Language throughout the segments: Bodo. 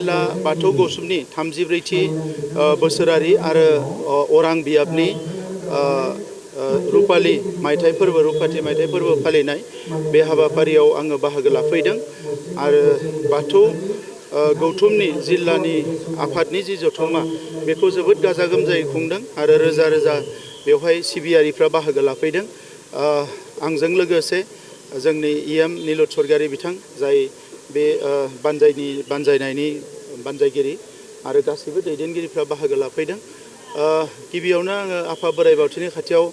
बाथौ गौसुमनि 34थि बोसोरारि आरो अरां बियाबनि रुपालि मायथाइ फोरबो फालिनाय बे हाबाफारियाव आङो बाहागो लाफैदों आरो बाथौ गौथुमनि जिल्लानि आफादनि जि जथुम्मा बेखौ जोबोद गाजा गोमजायै खुंदों आरो रोजा रोजा बेवहाय सिबियारिफ्रा बाहागो लाफैदों। आंजों लोगोसे जोंनि इएम नीलत स्वर्गियारी बिथां जाय बे बानजायनायनि बानजायगिरि आरो गासैबो दैदेनगिरिफ्रा बाहागो लाफैदों। गिबियावनो आङो आफा बोराइ बाथौनि खाथियाव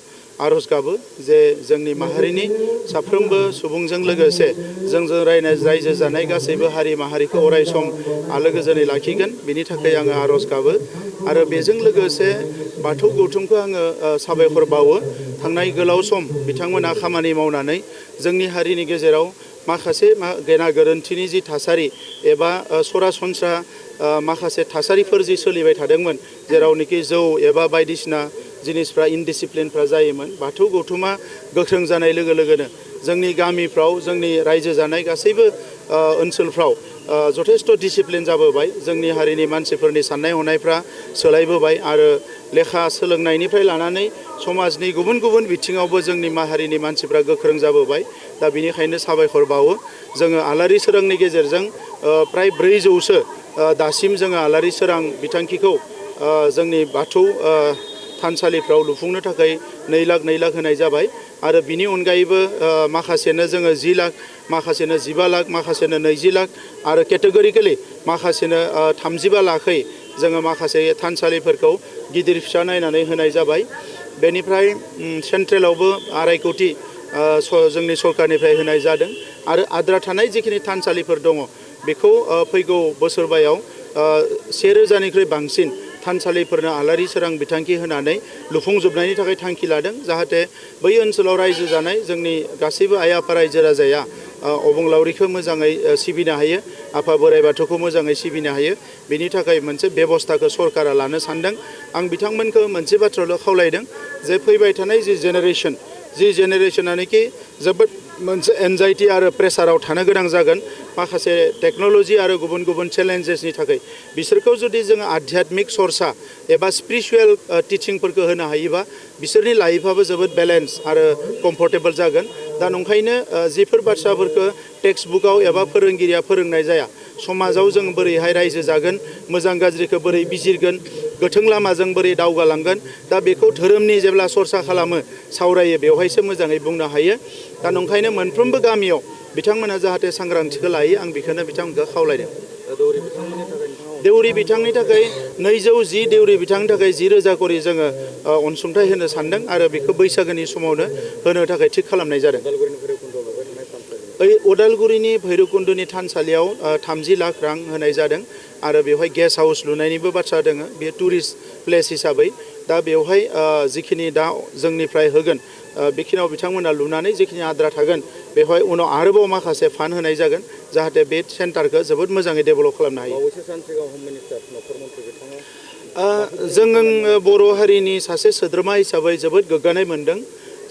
आरज गाबो जे जोंनि माहारिनि साफ्रोमबो सुबुंजों लोगोसे जोंजों रायजो जानाय गासैबो हारि माहारिखौ अराय सम आलो गोजोनै लाखिगोन बेनि थाखाय आङो आरज गाबो आरो बेजों लोगोसे बाथौ गौथुमखौ आङो साबायखर बावो। थांनाय गोलाव सम बिथांमोना खामानि मावनानै जोंनि हारिनि गेजेराव माखासे गेना गोरोन्थिनि जि थासारि एबा सरासनस्रा माखासे थासारिफोर जि सोलिबाय थादोंमोन जेरावनोखि जौ एबा बायदिसिना जिनिसफ्रा इनडिसिप्लिनफ्रा जायोमोन बाथौ गौथुमा गोख्रों जानाय लोगो लोगोनो जोंनि गामिफ्राव जोंनि रायजो जानाय गासैबो ओनसोलफ्राव जथेस्थ डिसिप्लिन जाबोबाय। जोंनि हारिनि मानसिफोरनि साननाय हनायफ्रा सोलायबोबाय आरो लेखा सोलोंनायनिफ्राय लानानै समाजनि गुबुन गुबुन बिथिङावबो जोंनि माहारिनि मानसिफ्रा गोख्रों जाबोबाय। दा बिनिखायनो साबायखर बावो। जोङो आलारि सोरांनि गेजेरजों प्राय 400सो दासिम जोङो आलारि सोरां बिथांखिखौ जोंनि बाथौ थानसालिफ्राव लुफुंनो थाखाय 2 लाख होनाय जाबाय आरो बिनि अनगायैबो माखासेनो जोङो 10 लाख, माखासेनो 15 लाख, माखासेनो 20 लाख आरो केटेगरिकेलि माखासेनो 35 लाखै जोङो माखासे थानसालिफोरखौ गिदिर फिसा नायनानै होनाय जाबाय। बेनिफ्राय सेन्ट्रेलावबो 2.5 कोटि जोंनि सरकारनिफ्राय होनाय जादों आरो आद्रा थानाय जिखिनि थानसालिफोर दङ बेखौ फैगौ बोसोरबायाव 1000निख्रुइ बांसिन थानसालिफोरनो आलारि सोरां बिथांखि होनानै लुफुंजोबनायनि थाखाय थांखि लादों जाहाथे बै ओनसोलाव रायजो जानाय जोंनि गासैबो आइ आफा रायजो राजाया अबंलावरिखौ मोजाङै सिबिनो हायो, आफा बोराइ बाथौखौ मोजाङै सिबिनो हायो। बेनि थाखाय मोनसे बेबस्थाखौ सरकारा लानो सानदों। आं बिथांमोनखौ मोनसे बाथ्राल' खावलायदों जे फैबाय थानाय जि जेनेरेशनानोखि जोबोद मोनसे एनजाइटि आरो प्रेसाराव थानो गोनां जागोन माखासे टेक्न'लजि आरो गुबुन गुबुन चेलेन्जेसनि थाखाय बिसोरखौ जुदि जोङो आध्यात्मिक सरसा एबा स्पिरिचुवेल टिचिंफोरखौ होनो हायोबा बिसोरनि लाइफआबो जोबोद बेलेन्स आरो कम्फर्टेबल जागोन। दा नंखायनो जिफोर बाथ्राफोरखौ टेक्स्ट बुकाव एबा फोरोंगिरिया फोरोंनाय जाया, समाजाव जों बोरैहाय रायजो जागोन, मोजां गाज्रिखौ बोरै बिजिरगोन, गोथों लामाजों बोरै दावगालांगोन, दा बेखौ धोरोमनि जेब्ला सरसा खालामो सावरायो बेवहायसो मोजाङै बुंनो हायो। दा नंखायनो मोनफ्रोमबो गामियाव बिथांमोना जाहाथे सांग्रांथिखौ लायो आं बेखौनो बिथांमोनखौ खावलायदों। देउरि बिथांनि थाखाय 210 देउरि बिथांनि थाखाय 10,000 करि जोङो अनसुंथाइ होनो सानदों आरो बेखौ बैसागोनि समावनो होनो थाखाय थिग खालामनाय जादों। उदालगुरिनि भैरबकुन्दनि थानसालियाव 30 लाख रां होनाय जादों आरो बेवहाय गेस्ट हाउस लुनायनिबो बाथ्रा दङ। बेयो टुरिस्ट प्लेस हिसाबै दा बेवहाय जिखिनि दा जोंनिफ्राय होगोन बेखिनियाव बिथांमोना लुनानै जिखिनि आद्रा थागोन बेवहाय उनाव आरोबाव माखासे फान्ड होनाय जागोन जाहाथे बे सेन्टारखौ जोबोद मोजाङै डेभेलप खालामनो हायो। जों बर' हारिनि सासे सोद्रोमा हिसाबै जोबोद गोग्गानाय मोनदों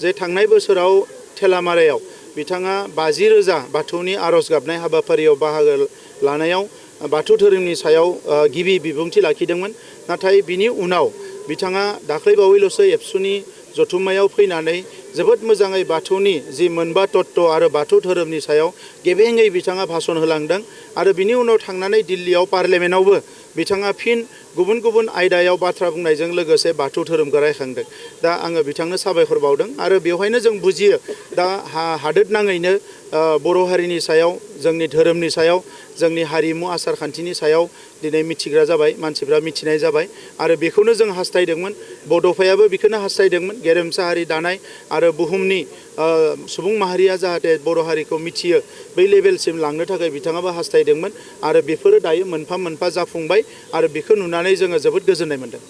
जे थांनाय बोसोराव थेलामारायाव बिथाङा 50,000 बाथौनि आरज गाबनाय हाबाफारियाव बाहागो लानायाव बाथौ धोरोमनि सायाव गिबि बिबुंथि लाखिदोंमोन। नाथाय बिनि उनाव बिथाङा दाख्लैबावैल'सो एबसुनि जथुम्मायाव फैनानै जोबोद मोजाङै बाथौनि जि मोनबा तत्व आरो बाथौ धोरोमनि सायाव गेबेङै बिथाङा भाषण होलांदों आरो बिनि उनाव थांनानै दिल्लीयाव पार्लियामेन्टआवबो बिथाङा फिन गुबुन गुबुन आयदायाव बाथ्रा बुंनायजों लोगोसे बाथौ धोरोमखौ रायखांदों। दा आङो बिथांनो साबायखर बावदों आरो बेवहायनो जों बुजियो दा हादोर नाङैनो बर' हारिनि सायाव, जोंनि धोरोमनि सायाव, जोंनि हारिमु आसार खान्थिनि सायाव दिनै मिथिग्रा जाबाय, मानसिफ्रा मिथिनाय जाबाय आरो बेखौनो जों हास्थायदोंमोन। बड'फायाबो बेखौनो हास्थायदोंमोन गेरेमसा हारि दानाय आरो बुहुमनि सुबुं माहारिया जाहाथे बर' हारिखौ मिथियो बै लेभेलसिम लांनो थाखाय बिथाङाबो हास्थायदोंमोन आरो बेफोरो दायो मोनफा मोनफा जाफुंबाय आरो बेखौ नुनानै जोङो जोबोद गोजोननाय मोनदों।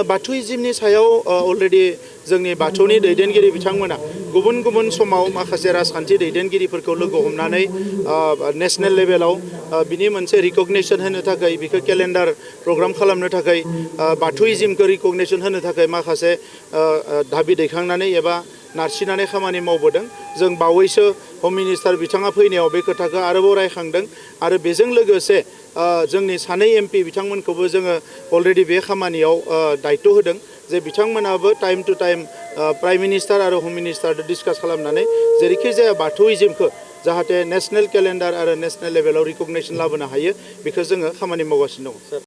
बाथौइजिमनि सायाव अलरेडि जोंनि बाथौनि दैदेनगिरि बिथांमोना गुबुन गुबुन समाव माखासे राजखान्थि दैदेनगिरिफोरखौ लोगो हमनानै नेशनेल लेभेलाव बिनि मोनसे रिकगनिसन होनो थाखाय बिखौ केलेन्डार प्रग्राम खालामनो थाखाय बाथौइजिमखौ रिकगनिसन होनो थाखाय माखासे दाबि दैखांनानै एबा नारसिननानै खामानि मावबोदों। जों बावैसो हम मिनिस्टार बिथाङा फैनायाव बे खोथाखौ आरोबाव रायखांदों आरो बेजों लोगोसे जोंनि सानै MP बिथांमोनखौबो जोङो अलरेडि बे खामानियाव दायित्व होदों जे बिथांमोनाबो time to time prime minister आरो हम मिनिस्टारजों डिसकास खालामनानै जेरैखि जाया बाथौइजिमखौ जाहाथे नेशनेल केलेन्डार आरो नेशनेल लेभेलाव रिकगनाइजेसन लाबोनो हायो बेखौ जोङो खामानि मावगासिनो दं।